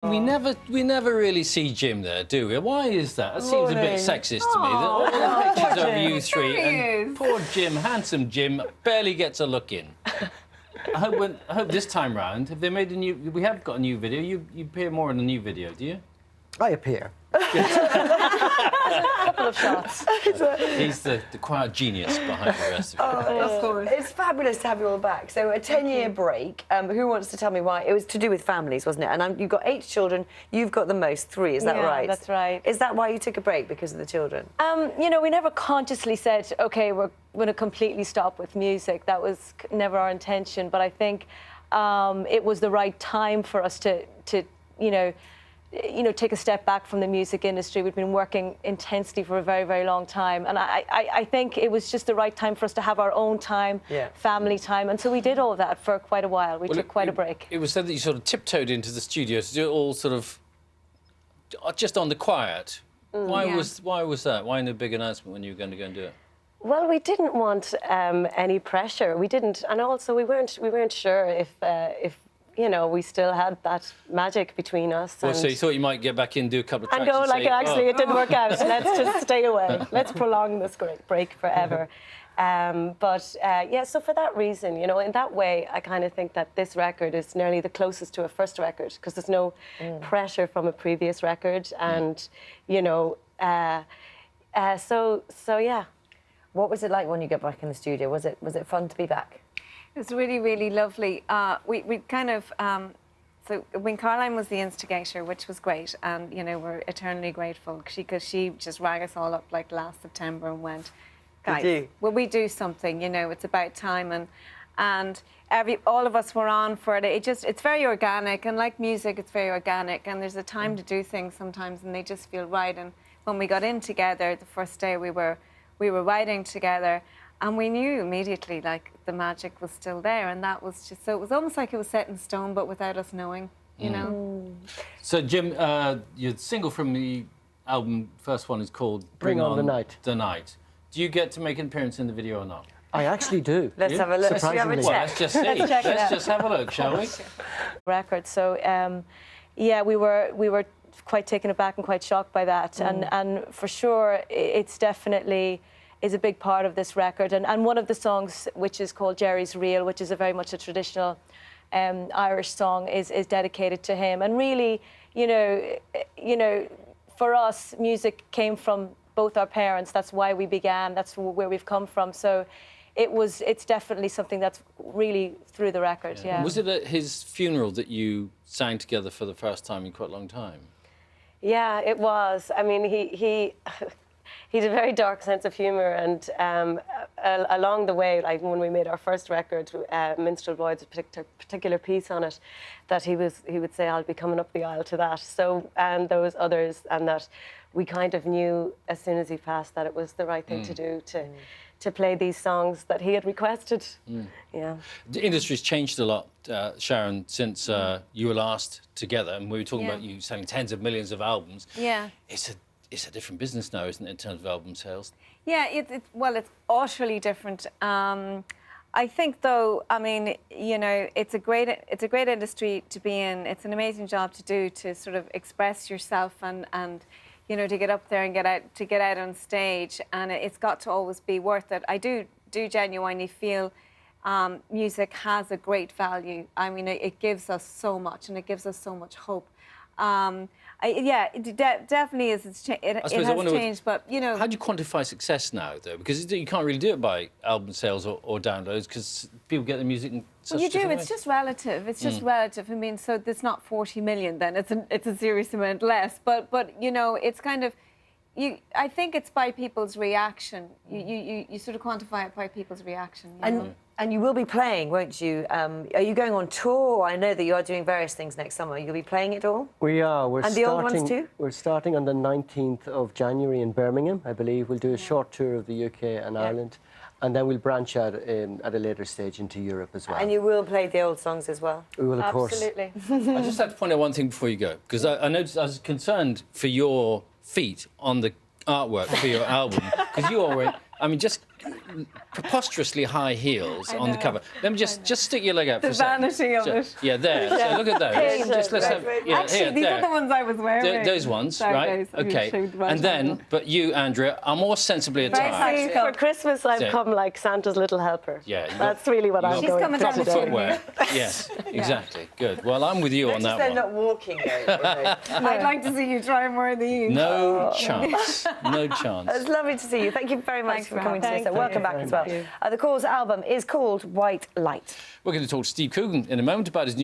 We never really see Jim there, do we? Why is that? That seems a bit sexist to me. All the pictures of you three, and poor Jim, handsome Jim, barely gets a look in. I hope this time round, have they made a new? We have got a new video. You appear more in the new video, do you? I appear. A couple of shots. He's the quiet genius behind the rest of it. Of course. It's fabulous to have you all back. So a 10-year break. Who wants to tell me why? It was to do with families, wasn't it? And you've got 8 children. You've got the most, 3. Is that right? That's right. Is that why you took a break, because of the children? You know, we never consciously said, OK, we're going to completely stop with music. That was never our intention. But I think it was the right time for us to take a step back from the music industry. We've been working intensely for a very, very long time. And I think it was just the right time for us to have our own time, family time. And so we did all of that for quite a while. We took quite a break. It was said that you sort of tiptoed into the studio to do it all sort of just on the quiet. Why was that? Why no big announcement when you were going to go and do it? Well, we didn't want any pressure. We didn't, and also we weren't sure if you know, we still had that magic between us. Well, so you thought you might get back in, do a couple of tracks and go like, actually, it didn't work out. Let's just stay away. Let's prolong this great break forever. Yeah, so for that reason, you know, in that way, I kind of think that this record is nearly the closest to a first record, because there's no pressure from a previous record, and you know, so yeah. What was it like when you got back in the studio? Was it fun to be back? It was really, really lovely. We kind of, so when Caroline was the instigator, which was great, and, you know, we're eternally grateful, because she just rang us all up, like, last September and went, guys, will we do something? You know, it's about time. And all of us were on for it. It's very organic, and like music, it's very organic, and there's a time to do things sometimes, and they just feel right. And when we got in together, the first day we were writing together, and we knew immediately, like, the magic was still there, and that was just, so it was almost like it was set in stone, but without us knowing, you know. So, Jim, your single from the album, first one, is called Bring On the Night. The Night. Do you get to make an appearance in the video or not? I actually do. Let's have a look. Should we have a check? Well, let's just see. Let's just have a look, shall we? Record. So, yeah, we were quite taken aback and quite shocked by that, and for sure, it's definitely is a big part of this record, and one of the songs, which is called Jerry's Reel, which is a very much a traditional Irish song, is dedicated to him. And really, you know, for us, music came from both our parents. That's why we began. That's where we've come from. So it's definitely something that's really through the record. Yeah. Was it at his funeral that you sang together for the first time in quite a long time? Yeah, it was. I mean, he had a very dark sense of humour, and along the way, like when we made our first record, Minstrel Boys, a particular piece on it, that he would say, I'll be coming up the aisle to that. So, and there was others, and that we kind of knew as soon as he passed that it was the right thing to do, to play these songs that he had requested. Yeah. The industry's changed a lot, Sharon, since you were last together, and we were talking about you selling tens of millions of albums. Yeah. It's a different business now, isn't it, in terms of album sales? Yeah, it's utterly different. I think, though, I mean, you know, it's a great industry to be in. It's an amazing job to do, to sort of express yourself and you know, to get up there and get out on stage, and it's got to always be worth it. I do genuinely feel music has a great value. I mean, it gives us so much, and it gives us so much hope. Yeah, it definitely is. It has changed, but, you know... How do you quantify success now, though? Because you can't really do it by album sales or downloads, because people get the music in such Well, you do. different It's ways. just relative. It's just relative. I mean, so there's not 40 million then. It's a serious amount less. But you know, it's kind of... I think it's by people's reaction. You sort of quantify it by people's reaction. You know? And you will be playing, won't you? Are you going on tour? I know that you are doing various things next summer. You'll be playing it all? We are. And the old ones too? We're starting on the 19th of January in Birmingham, I believe. We'll do a short tour of the UK and Ireland, and then we'll branch out at a later stage into Europe as well. And you will play the old songs as well? We will, of course. Absolutely. I just have to point out one thing before you go, because I noticed I was concerned for your feet on the artwork for your album, because you already... I mean, just preposterously high heels on the cover. Let me just stick your leg out for a second. The vanity of it. Yeah, there. So look at those. Just let's have. Yeah, Actually, here, these there. are the ones I was wearing. Those ones, Sorry, right? guys, Okay. I And then, but you, Andrea, are more sensibly attired. Very For Christmas, I've So- come like Santa's little helper. Yeah, you got- That's really what you I'm got She's going coming for down the today. footwear. Yes, exactly. Good. Well, I'm with you on Notice that they're one. not walking though. I'd like to see you try more of these. No chance. No chance. It's lovely to see you. Thank you very much Thanks for for coming to having us. me. Welcome back as well. The Corrs album is called White Light. We're going to talk to Steve Coogan in a moment about his new